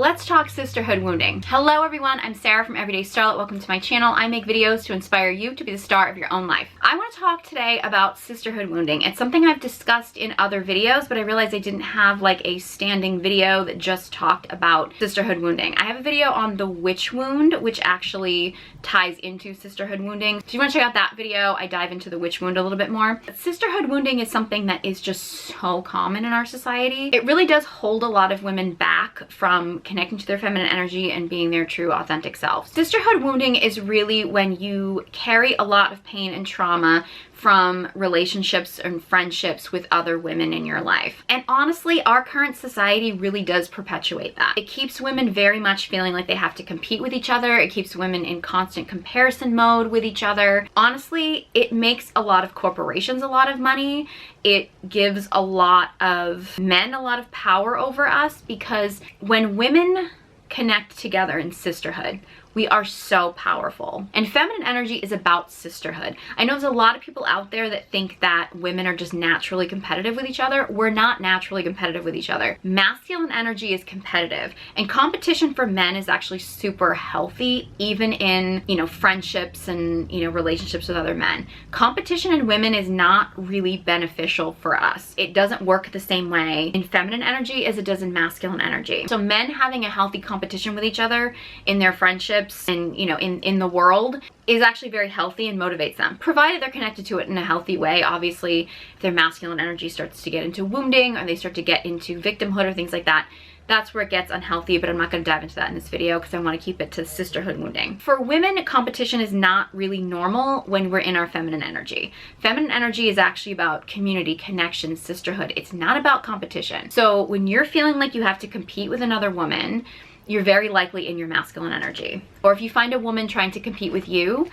let's talk sisterhood wounding. Hello everyone, I'm Sarah from Everyday Starlet. Welcome to my channel. I make videos to inspire you to be the star of your own life. I want to talk today about sisterhood wounding. It's something I've discussed in other videos, but I realized I didn't have like a standing video that just talked about sisterhood wounding. I have a video on the witch wound, which actually ties into sisterhood wounding. So if you want to check out that video, I dive into the witch wound a little bit more. But sisterhood wounding is something that is just so common in our society. It really does hold a lot of women back from connecting to their feminine energy and being their true authentic selves. Sisterhood wounding is really when you carry a lot of pain and trauma from relationships and friendships with other women in your life. And honestly, our current society really does perpetuate that. It keeps women very much feeling like they have to compete with each other. It keeps women in constant comparison mode with each other. Honestly, it makes a lot of corporations a lot of money. It gives a lot of men a lot of power over us, because when women connect together in sisterhood, we are so powerful. And feminine energy is about sisterhood. I know there's a lot of people out there that think that women are just naturally competitive with each other. We're not naturally competitive with each other. Masculine energy is competitive, and competition for men is actually super healthy, even in, friendships and, relationships with other men. Competition in women is not really beneficial for us. It doesn't work the same way in feminine energy as it does in masculine energy. So men having a healthy competition with each other in their friendships and in the world is actually very healthy and motivates them, provided they're connected to it in a healthy way. Obviously, if their masculine energy starts to get into wounding, or they start to get into victimhood or things like that, that's where it gets unhealthy. But I'm not going to dive into that in this video because I want to keep it to sisterhood wounding. For women, competition is not really normal when we're in our feminine energy. Feminine energy is actually about community, connection, sisterhood. It's not about competition. So when you're feeling like you have to compete with another woman, you're very likely in your masculine energy. Or if you find a woman trying to compete with you,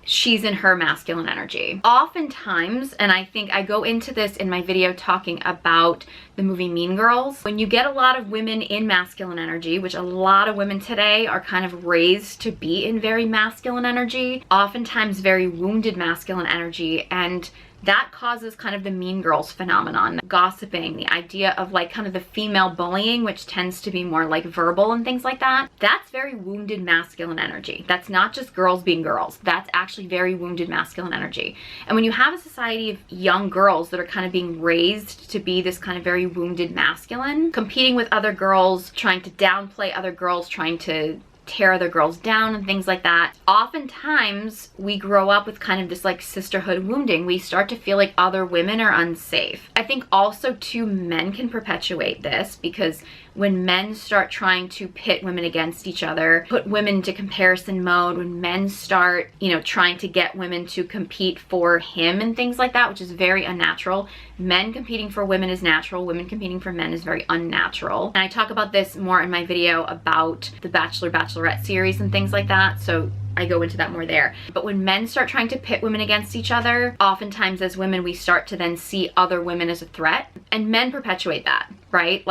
she's in her masculine energy. Oftentimes, and I think I go into this in my video talking about the movie Mean Girls, when you get a lot of women in masculine energy, which a lot of women today are kind of raised to be in very masculine energy, oftentimes very wounded masculine energy, and that causes kind of the Mean Girls phenomenon. Gossiping, the idea of like kind of the female bullying, which tends to be more like verbal and things like that. That's very wounded masculine energy. That's not just girls being girls. That's actually very wounded masculine energy. And when you have a society of young girls that are kind of being raised to be this kind of very wounded masculine, competing with other girls, trying to downplay other girls, trying to tear other girls down and things like that, oftentimes we grow up with kind of this like sisterhood wounding. We start to feel like other women are unsafe. I think also too, men can perpetuate this, because when men start trying to pit women against each other, put women into comparison mode, when men start, trying to get women to compete for him and things like that, which is very unnatural. Men competing for women is natural. Women competing for men is very unnatural. And I talk about this more in my video about the Bachelor, Bachelorette series and things like that. So I go into that more there. But when men start trying to pit women against each other, oftentimes as women, we start to then see other women as a threat, and men perpetuate that, right?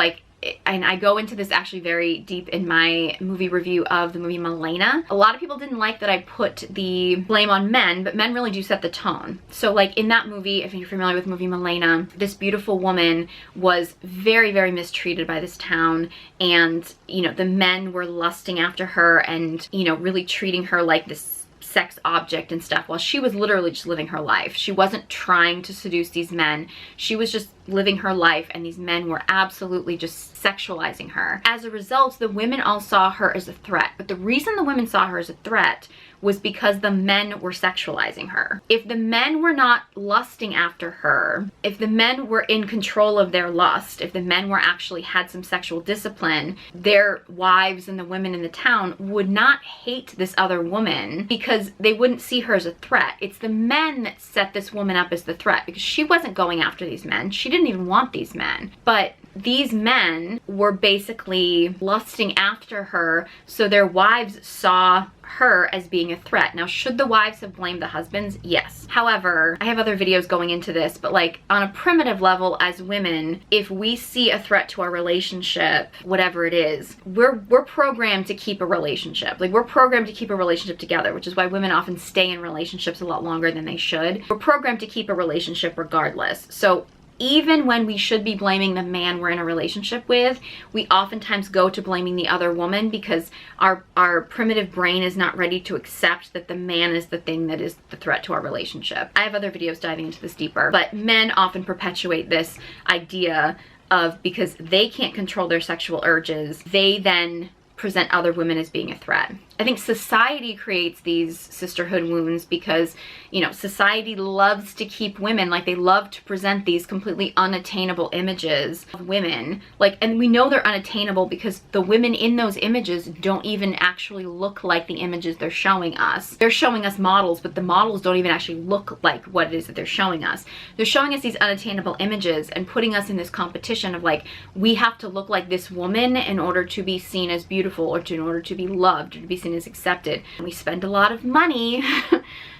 And I go into this actually very deep in my movie review of the movie Milena. A lot of people didn't like that I put the blame on men, but men really do set the tone. So like in that movie, if you're familiar with the movie Milena, this beautiful woman was very, very mistreated by this town, and the men were lusting after her and really treating her like this sex object and stuff, while she was literally just living her life. She wasn't trying to seduce these men. She was just living her life, and these men were absolutely just sexualizing her. As a result, the women all saw her as a threat. But the reason the women saw her as a threat was because the men were sexualizing her. If the men were not lusting after her, if the men were in control of their lust, if the men were actually had some sexual discipline, their wives and the women in the town would not hate this other woman, because they wouldn't see her as a threat. It's the men that set this woman up as the threat, because she wasn't going after these men. She didn't even want these men. But these men were basically lusting after her, so their wives saw her as being a threat. Now, should the wives have blamed the husbands? Yes. However, I have other videos going into this, but like on a primitive level as women, if we see a threat to our relationship, whatever it is, we're programmed to keep a relationship. Like, we're programmed to keep a relationship together, which is why women often stay in relationships a lot longer than they should. We're programmed to keep a relationship regardless. So even when we should be blaming the man we're in a relationship with, we oftentimes go to blaming the other woman because our primitive brain is not ready to accept that the man is the thing that is the threat to our relationship. I have other videos diving into this deeper, but men often perpetuate this idea of, because they can't control their sexual urges, they then present other women as being a threat. I think society creates these sisterhood wounds because, you know, society loves to keep women, like they love to present these completely unattainable images of women. Like, and we know they're unattainable because the women in those images don't even actually look like the images they're showing us. They're showing us models, but the models don't even actually look like what it is that they're showing us. They're showing us these unattainable images and putting us in this competition of like, we have to look like this woman in order to be seen as beautiful, or in order to be loved, or to be seen as accepted. And we spend a lot of money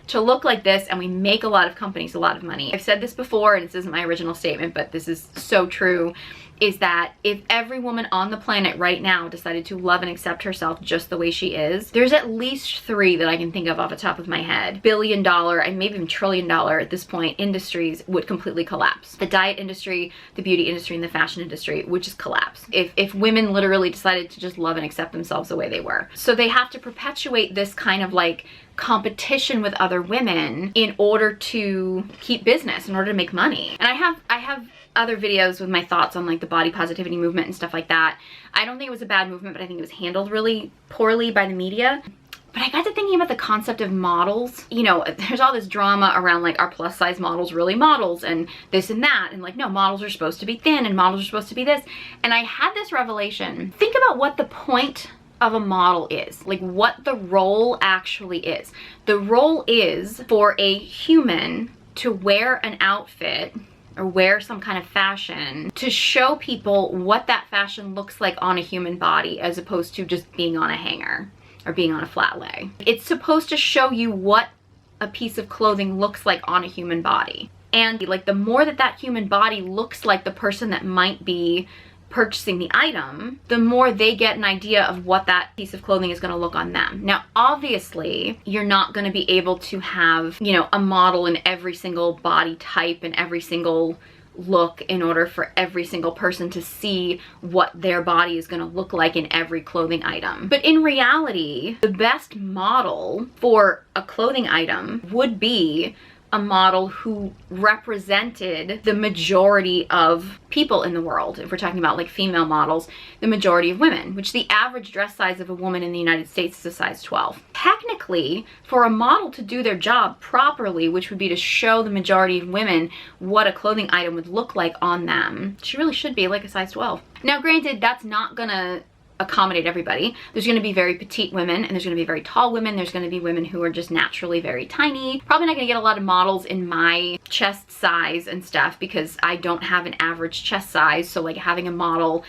to look like this, and we make a lot of companies a lot of money. I've said this before, and this isn't my original statement, but this is so true, is that if every woman on the planet right now decided to love and accept herself just the way she is, there's at least 3 that I can think of off the top of my head. $billion and maybe even $1 trillion at this point industries would completely collapse. The diet industry, the beauty industry, and the fashion industry would just collapse if women literally decided to just love and accept themselves the way they were. So they have to perpetuate this kind of like competition with other women in order to keep business, in order to make money. And I have other videos with my thoughts on like the body positivity movement and stuff like that. I don't think it was a bad movement, but I think it was handled really poorly by the media. But I got to thinking about the concept of models. You know, there's all this drama around like, are plus size models really models, and this and that, and like, no, models are supposed to be thin and models are supposed to be this. And I had this revelation. Think about what the point of a model is, like what the role actually is. The role is for a human to wear an outfit or wear some kind of fashion to show people what that fashion looks like on a human body, as opposed to just being on a hanger or being on a flat lay. It's supposed to show you what a piece of clothing looks like on a human body. And like, the more that that human body looks like the person that might be purchasing the item, the more they get an idea of what that piece of clothing is going to look on them. Now, obviously, you're not going to be able to have, you know, a model in every single body type and every single look in order for every single person to see what their body is going to look like in every clothing item. But in reality, the best model for a clothing item would be a model who represented the majority of people in the world. If we're talking about like female models, the majority of women, which the average dress size of a woman in the United States is a size 12. Technically, for a model to do their job properly, which would be to show the majority of women what a clothing item would look like on them, she really should be like a size 12. Now, granted, that's not gonna accommodate everybody. There's going to be very petite women, and there's going to be very tall women. There's going to be women who are just naturally very tiny. Probably not going to get a lot of models in my chest size and stuff because I don't have an average chest size. So like, having a model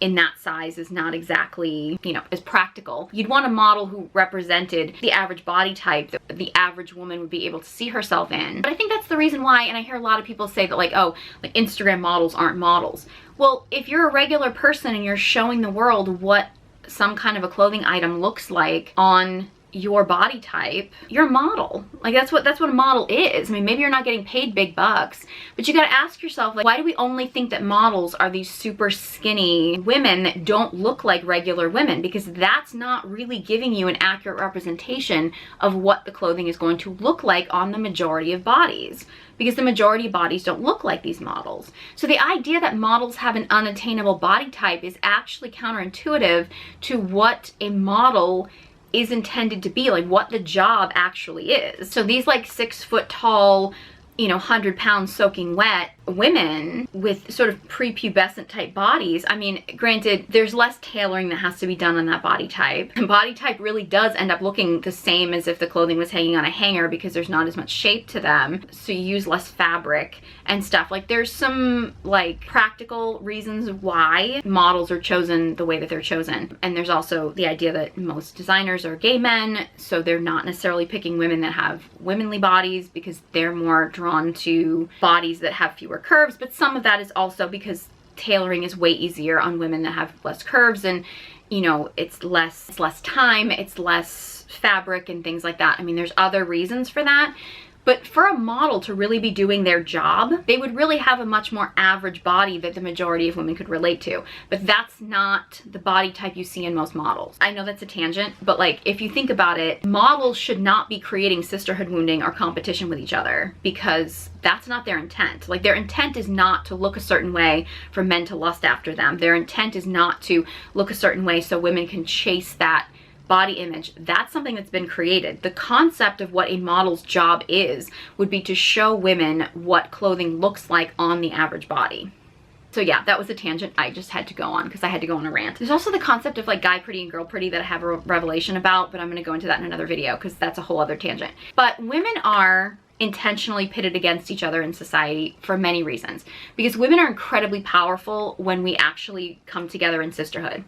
in that size is not exactly, you know, as practical. You'd want a model who represented the average body type that the average woman would be able to see herself in. But I think that's the reason why, and I hear a lot of people say that like, oh, like Instagram models aren't models. Well, if you're a regular person and you're showing the world what some kind of a clothing item looks like on your body type, you're a model. Like, that's what a model is. I mean, maybe you're not getting paid big bucks, but you gotta ask yourself, like, why do we only think that models are these super skinny women that don't look like regular women? Because that's not really giving you an accurate representation of what the clothing is going to look like on the majority of bodies, because the majority of bodies don't look like these models. So the idea that models have an unattainable body type is actually counterintuitive to what a model is intended to be, like what the job actually is. So these like 6 foot tall, you know, 100 pounds soaking wet women with sort of prepubescent type bodies, I mean, granted, there's less tailoring that has to be done on that body type. And body type really does end up looking the same as if the clothing was hanging on a hanger because there's not as much shape to them. So you use less fabric and stuff. Like, there's some like practical reasons why models are chosen the way that they're chosen. And there's also the idea that most designers are gay men, so they're not necessarily picking women that have womanly bodies because they're more drawn to bodies that have fewer curves. But some of that is also because tailoring is way easier on women that have less curves, and you know, it's less time, it's less fabric and things like that. I mean, there's other reasons for that, But for a model to really be doing their job, they would really have a much more average body that the majority of women could relate to. But that's not the body type you see in most models. I know that's a tangent, but like if you think about it, models should not be creating sisterhood wounding or competition with each other, because that's not their intent. Like their intent is not to look a certain way for men to lust after them. Their intent is not to look a certain way so women can chase that body image. That's something that's been created. The concept of what a model's job is would be to show women what clothing looks like on the average body. So yeah, that was a tangent I just had to go on because I had to go on a rant. There's also the concept of like guy pretty and girl pretty that I have a revelation about, but I'm going to go into that in another video because that's a whole other tangent. But women are intentionally pitted against each other in society for many reasons, because women are incredibly powerful when we actually come together in sisterhood.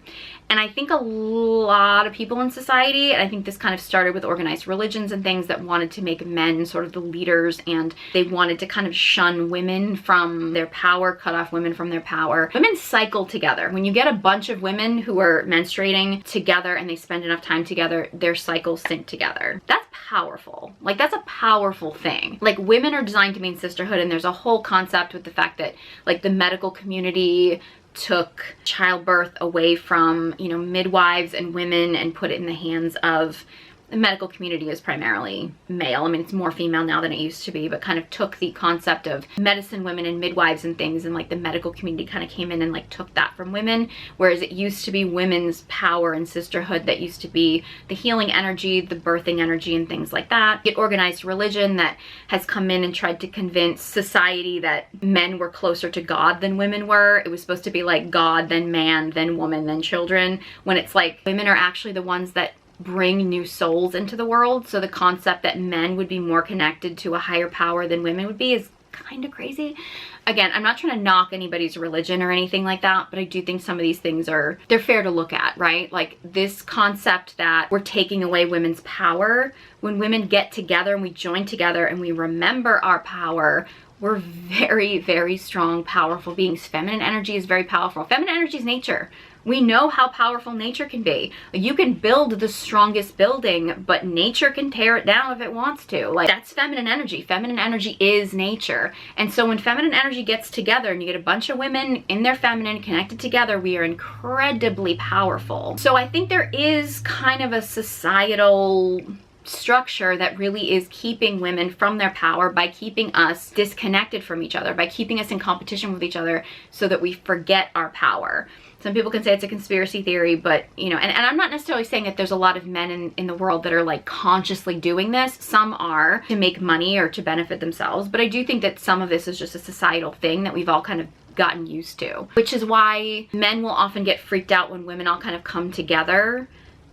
And I think a lot of people in society, and I think this kind of started with organized religions and things that wanted to make men sort of the leaders, and they wanted to kind of shun women from their power, cut off women from their power. Women cycle together. When you get a bunch of women who are menstruating together and they spend enough time together, their cycles sync together. That's powerful. Like that's a powerful thing. Like women are designed to mean sisterhood, and there's a whole concept with the fact that like the medical community took childbirth away from, you know, midwives and women and put it in the hands of the medical community is primarily male. I mean, it's more female now than it used to be, but kind of took the concept of medicine women and midwives and things, and like the medical community kind of came in and like took that from women, whereas it used to be women's power and sisterhood that used to be the healing energy, the birthing energy, and things like that. Get organized religion that has come in and tried to convince society that men were closer to God than women were. It was supposed to be like God, then man, then woman, then children, when it's like women are actually the ones that bring new souls into the world. So the concept that men would be more connected to a higher power than women would be is kind of crazy. Again, I'm not trying to knock anybody's religion or anything like that, but I do think some of these things they're fair to look at, right? Like this concept that we're taking away women's power. When women get together and we join together and we remember our power, we're very, very strong, powerful beings. Feminine energy is very powerful. Feminine energy is nature. We know how powerful nature can be. You can build the strongest building, but nature can tear it down if it wants to. Like that's feminine energy. Feminine energy is nature. And so when feminine energy gets together and you get a bunch of women in their feminine connected together, we are incredibly powerful. So I think there is kind of a societal structure that really is keeping women from their power by keeping us disconnected from each other, by keeping us in competition with each other so that we forget our power. Some people can say it's a conspiracy theory, but you know, and I'm not necessarily saying that there's a lot of men in the world that are like consciously doing this. Some are to make money or to benefit themselves, but I do think that some of this is just a societal thing that we've all kind of gotten used to, which is why men will often get freaked out when women all kind of come together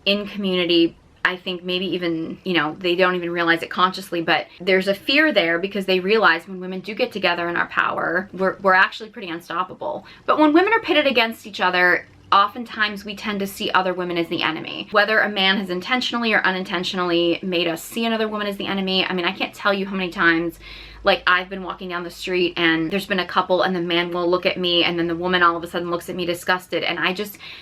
in community. I think maybe even, you know, they don't even realize it consciously, but there's a fear there because they realize when women do get together in our power, we're actually pretty unstoppable. But when women are pitted against each other, oftentimes we tend to see other women as the enemy. Whether a man has intentionally or unintentionally made us see another woman as the enemy. I mean, I can't tell you how many times like I've been walking down the street and there's been a couple and the man will look at me and then the woman all of a sudden looks at me disgusted, and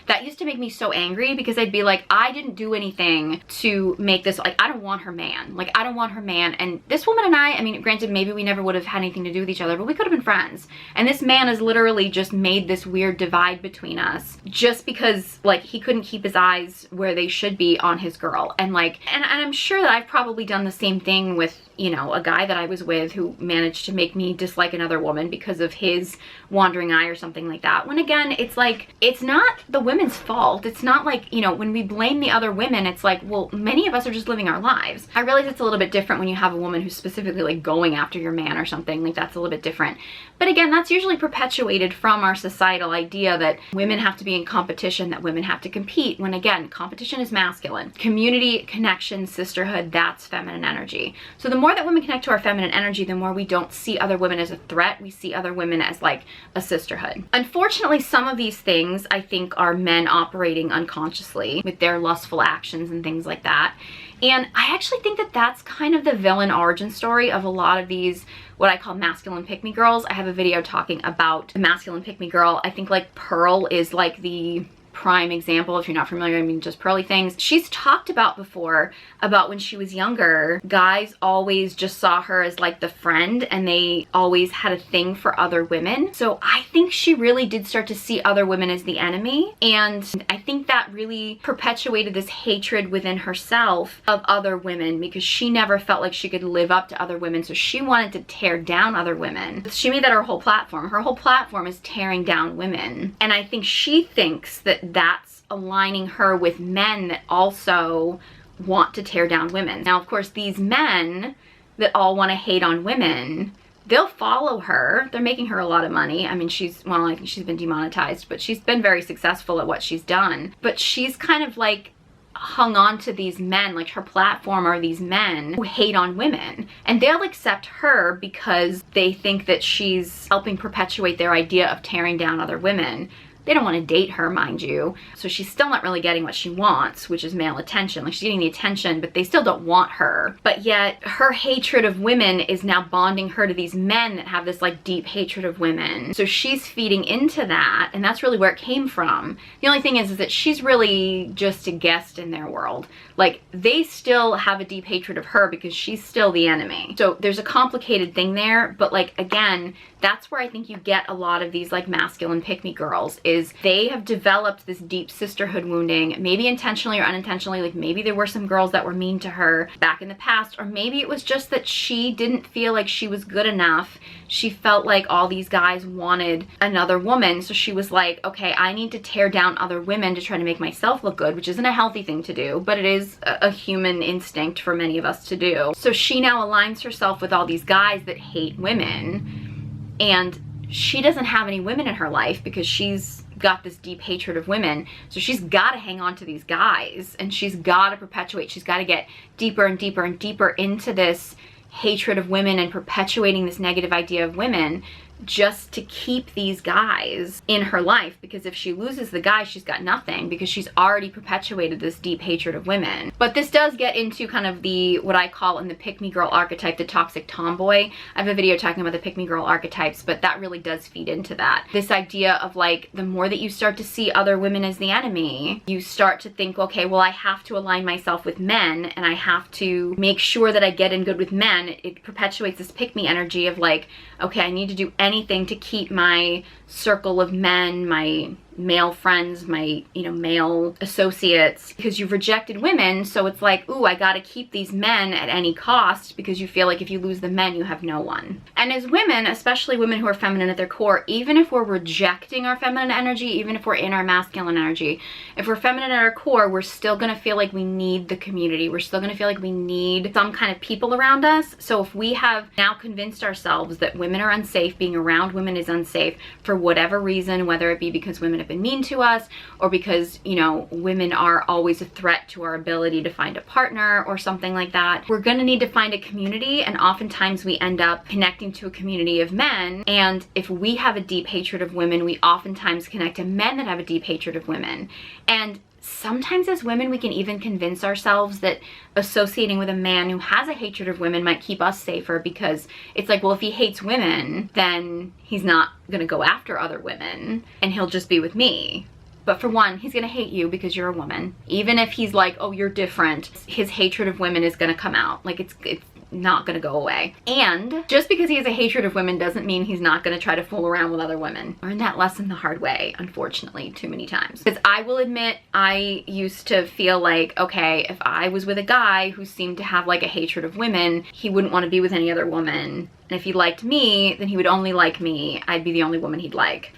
that used to make me so angry because I'd be like, I didn't do anything to make this, like I don't want her man, like I don't want her man. And this woman and I mean, granted maybe we never would have had anything to do with each other, but we could have been friends, and this man has literally just made this weird divide between us just because like he couldn't keep his eyes where they should be on his girl. And like, and I'm sure that I've probably done the same thing with, you know, a guy that I was with who managed to make me dislike another woman because of his wandering eye or something like that. When again, it's like, it's not the women's fault. It's not like, you know, when we blame the other women, it's like, well, many of us are just living our lives. I realize it's a little bit different when you have a woman who's specifically like going after your man or something, like that's a little bit different. But again, that's usually perpetuated from our societal idea that women have to be in competition, that women have to compete, when again, competition is masculine. Community, connection, sisterhood, that's feminine energy. So the more that women connect to our feminine energy, the more we don't see other women as a threat. We see other women as like a sisterhood. Unfortunately, some of these things I think are men operating unconsciously with their lustful actions and things like that. And I actually think that that's kind of the villain origin story of a lot of these, what I call masculine pick-me girls. I have a video talking about the masculine pick-me girl. I think like Pearl is like the prime example. If you're not familiar, I mean, Just Pearly Things. She's talked about before about when she was younger, guys always just saw her as like the friend, and they always had a thing for other women. So I think she really did start to see other women as the enemy, and I think that really perpetuated this hatred within herself of other women, because she never felt like she could live up to other women, so she wanted to tear down other women. She made that her whole platform. Her whole platform is tearing down women, and I think she thinks that that's aligning her with men that also want to tear down women. Now, of course, these men that all want to hate on women, they'll follow her. They're making her a lot of money. I mean, well, I think she's been demonetized, but she's been very successful at what she's done. But she's kind of like hung on to these men, like her platform are these men who hate on women, and they'll accept her because they think that she's helping perpetuate their idea of tearing down other women. They don't want to date her, mind you. So she's still not really getting what she wants, which is male attention. Like, she's getting the attention, but they still don't want her. But yet her hatred of women is now bonding her to these men that have this like deep hatred of women. So she's feeding into that, and that's really where it came from. The only thing is that she's really just a guest in their world. Like, they still have a deep hatred of her because she's still the enemy. So there's a complicated thing there, but like, again, that's where I think you get a lot of these like masculine pick-me girls, is they have developed this deep sisterhood wounding, maybe intentionally or unintentionally. Like, maybe there were some girls that were mean to her back in the past, or maybe it was just that she didn't feel like she was good enough. She felt like all these guys wanted another woman, so she was like, okay, I need to tear down other women to try to make myself look good, which isn't a healthy thing to do, but it is a human instinct for many of us to do. So she now aligns herself with all these guys that hate women, and she doesn't have any women in her life because she's got this deep hatred of women. So she's got to hang on to these guys, and she's got to perpetuate. She's got to get deeper and deeper and deeper into this hatred of women and perpetuating this negative idea of women, just to keep these guys in her life, because if she loses the guy, she's got nothing, because she's already perpetuated this deep hatred of women. But this does get into kind of the, what I call in the pick-me girl archetype, the toxic tomboy. I have a video talking about the pick-me girl archetypes, but that really does feed into that. This idea of like, the more that you start to see other women as the enemy, you start to think, okay, well, I have to align myself with men, and I have to make sure that I get in good with men. It perpetuates this pick-me energy of like, okay, I need to do anything to keep my circle of men, my male friends, my, you know, male associates, because you've rejected women. So it's like, ooh, I gotta keep these men at any cost, because you feel like if you lose the men, you have no one. And as women, especially women who are feminine at their core, even if we're rejecting our feminine energy, even if we're in our masculine energy, if we're feminine at our core, we're still gonna feel like we need the community. We're still gonna feel like we need some kind of people around us. So if we have now convinced ourselves that women are unsafe, being around women is unsafe for whatever reason, whether it be because women have been mean to us, or because, you know, women are always a threat to our ability to find a partner or something like that, we're gonna need to find a community. And oftentimes we end up connecting to a community of men, and if we have a deep hatred of women, we oftentimes connect to men that have a deep hatred of women. And sometimes as women, we can even convince ourselves that associating with a man who has a hatred of women might keep us safer, because it's like, well, if he hates women, then he's not gonna go after other women and he'll just be with me. But for one, he's gonna hate you because you're a woman. Even if he's like, oh, you're different, his hatred of women is gonna come out. Like, it's not gonna go away. And just because he has a hatred of women doesn't mean he's not gonna try to fool around with other women. Learned that lesson the hard way, unfortunately, too many times. Because I will admit, I used to feel like, okay, if I was with a guy who seemed to have like a hatred of women, he wouldn't want to be with any other woman. And if he liked me, then he would only like me. I'd be the only woman he'd like.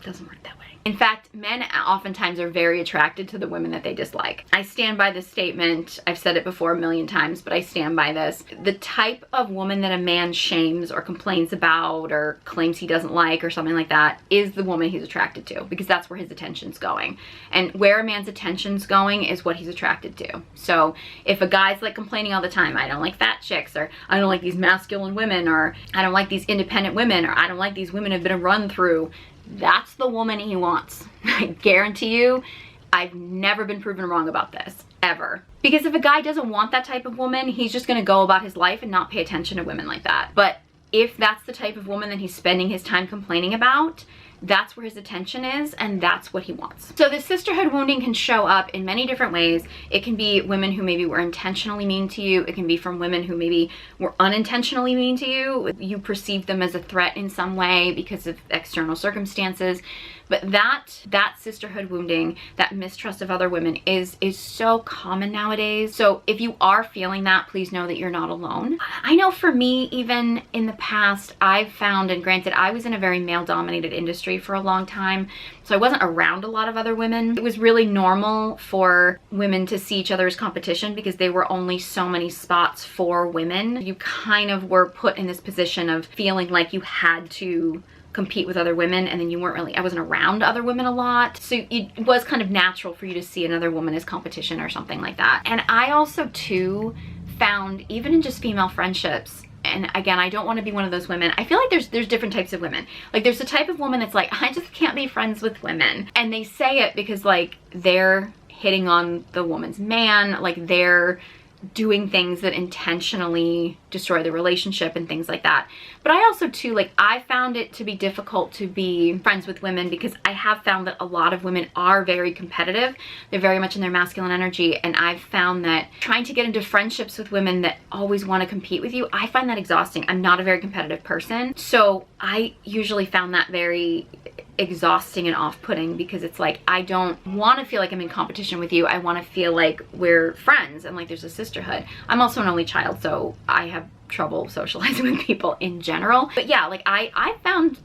Doesn't work that way. In fact, men oftentimes are very attracted to the women that they dislike. I stand by this statement. I've said it before a million times, but I stand by this. The type of woman that a man shames or complains about or claims he doesn't like or something like that is the woman he's attracted to, because that's where his attention's going. And where a man's attention's going is what he's attracted to. So if a guy's like complaining all the time, I don't like fat chicks, or I don't like these masculine women, or I don't like these independent women, or I don't like these women who've been a run through, that's the woman he wants. I guarantee you, I've never been proven wrong about this, ever. Because if a guy doesn't want that type of woman, he's just gonna go about his life and not pay attention to women like that. But if that's the type of woman that he's spending his time complaining about, that's where his attention is, and that's what he wants. So the sisterhood wounding can show up in many different ways. It can be women who maybe were intentionally mean to you. It can be from women who maybe were unintentionally mean to you. You perceived them as a threat in some way because of external circumstances. But that sisterhood wounding, that mistrust of other women is so common nowadays. So if you are feeling that, please know that you're not alone. I know for me, even in the past, I've found, and granted, I was in a very male-dominated industry for a long time, so I wasn't around a lot of other women. It was really normal for women to see each other as competition because there were only so many spots for women. You kind of were put in this position of feeling like you had to compete with other women, and then you weren't really, I wasn't around other women a lot, so it was kind of natural for you to see another woman as competition or something like that. And I also too found, even in just female friendships, and again, I don't want to be one of those women, I feel like there's different types of women. Like there's the type of woman that's like, I just can't be friends with women, and they say it because like they're hitting on the woman's man, like they're doing things that intentionally destroy the relationship and things like that. But I also too, like, I found it to be difficult to be friends with women because I have found that a lot of women are very competitive. They're very much in their masculine energy, and I've found that trying to get into friendships with women that always want to compete with you, I find that exhausting. I'm not a very competitive person, so I usually found that very exhausting and off-putting because it's like, I don't want to feel like I'm in competition with you. I want to feel like we're friends and like there's a sisterhood. I'm also an only child, so I have trouble socializing with people in general. But yeah, like I found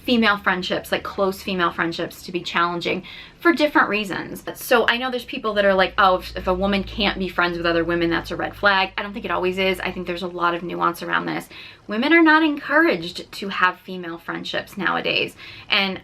female friendships, like close female friendships, to be challenging for different reasons. So I know there's people that are like, oh, if a woman can't be friends with other women, that's a red flag. I don't think it always is. I think there's a lot of nuance around this. Women are not encouraged to have female friendships nowadays, and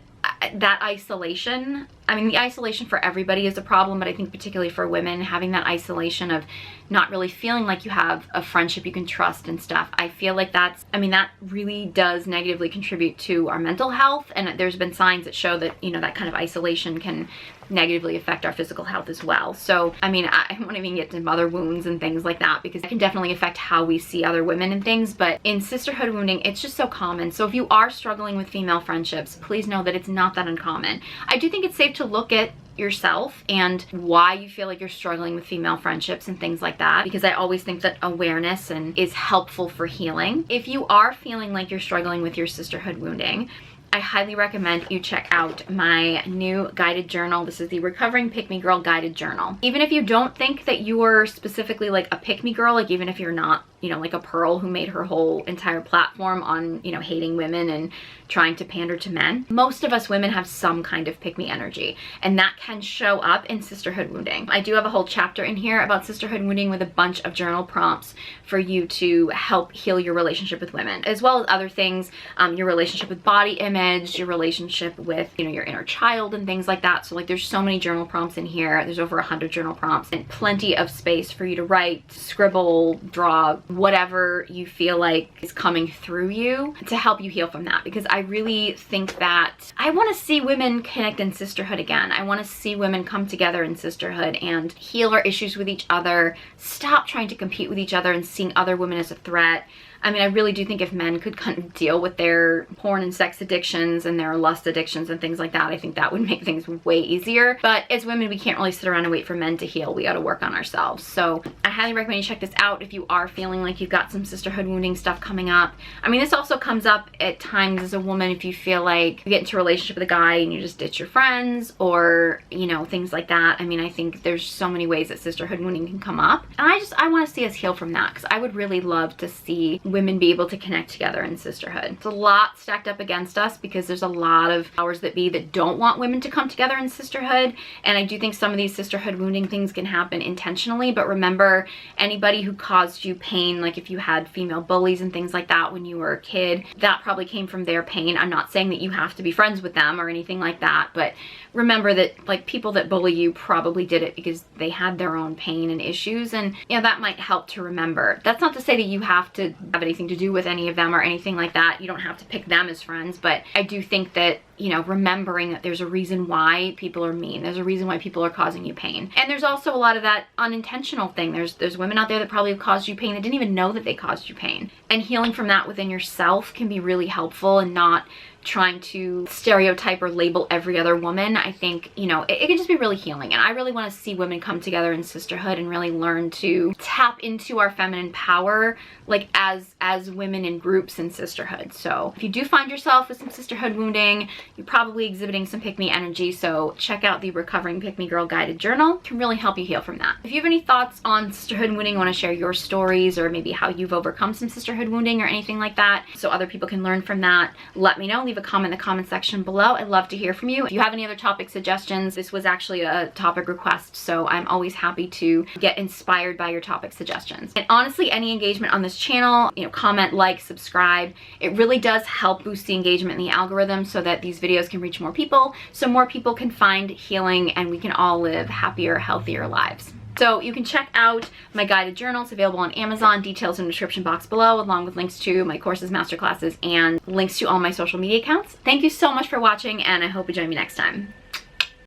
that isolation, I mean, the isolation for everybody is a problem, but I think particularly for women, having that isolation of not really feeling like you have a friendship you can trust and stuff, I feel like that's, I mean, that really does negatively contribute to our mental health. And there's been signs that show that, you know, that kind of isolation can negatively affect our physical health as well. So, I mean, I won't even get to mother wounds and things like that because it can definitely affect how we see other women and things. But in sisterhood wounding, it's just so common. So if you are struggling with female friendships, please know that it's not that uncommon. I do think it's safe to look at yourself and why you feel like you're struggling with female friendships and things like that, because I always think that awareness is helpful for healing. If you are feeling like you're struggling with your sisterhood wounding, I highly recommend you check out my new guided journal. This is the Recovering Pick Me Girl guided journal. Even if you don't think that you're specifically like a pick me girl, like even if you're not, you know, like a Pearl who made her whole entire platform on, you know, hating women and trying to pander to men, most of us women have some kind of pick me energy, and that can show up in sisterhood wounding. I do have a whole chapter in here about sisterhood wounding with a bunch of journal prompts for you to help heal your relationship with women, as well as other things, your relationship with body image, your relationship with, you know, your inner child and things like that. So like there's so many journal prompts in here. There's over 100 journal prompts and plenty of space for you to write, scribble, draw, whatever you feel like is coming through you to help you heal from that. Because I really think that I want to see women connect in sisterhood again. I want to see women come together in sisterhood and heal our issues with each other, stop trying to compete with each other and seeing other women as a threat. I mean, I really do think if men could kind of deal with their porn and sex addictions and their lust addictions and things like that, I think that would make things way easier. But as women, we can't really sit around and wait for men to heal. We got to work on ourselves. So I highly recommend you check this out if you are feeling like you've got some sisterhood wounding stuff coming up. I mean, this also comes up at times as a woman if you feel like you get into a relationship with a guy and you just ditch your friends or, you know, things like that. I mean, I think there's so many ways that sisterhood wounding can come up. And I want to see us heal from that, because I would really love to see women be able to connect together in sisterhood. It's a lot stacked up against us because there's a lot of powers that be that don't want women to come together in sisterhood. And I do think some of these sisterhood wounding things can happen intentionally, but remember, anybody who caused you pain, like if you had female bullies and things like that when you were a kid, that probably came from their pain. I'm not saying that you have to be friends with them or anything like that, but remember that like people that bully you probably did it because they had their own pain and issues, and you know, that might help to remember. That's not to say that you have to have anything to do with any of them or anything like that. You don't have to pick them as friends, but I do think that, you know, remembering that there's a reason why people are mean. There's a reason why people are causing you pain. And there's also a lot of that unintentional thing. There's women out there that probably have caused you pain that didn't even know that they caused you pain. And healing from that within yourself can be really helpful, and not trying to stereotype or label every other woman. I think, you know, it can just be really healing. And I really want to see women come together in sisterhood and really learn to tap into our feminine power, like as women in groups in sisterhood. So if you do find yourself with some sisterhood wounding, you're probably exhibiting some pick-me energy. So check out the Recovering Pick Me Girl guided journal. It can really help you heal from that. If you have any thoughts on sisterhood wounding, want to share your stories or maybe how you've overcome some sisterhood wounding or anything like that, so other people can learn from that, let me know. Leave a comment in the comment section below. I'd love to hear from you. If you have any other topic suggestions, this was actually a topic request, so I'm always happy to get inspired by your topic suggestions. And honestly, any engagement on this channel, you know, comment, like, subscribe, it really does help boost the engagement in the algorithm so that these videos can reach more people, so more people can find healing and we can all live happier, healthier lives. So you can check out my guided journals available on Amazon, details in the description box below, along with links to my courses, masterclasses, and links to all my social media accounts. Thank you so much for watching, and I hope you join me next time.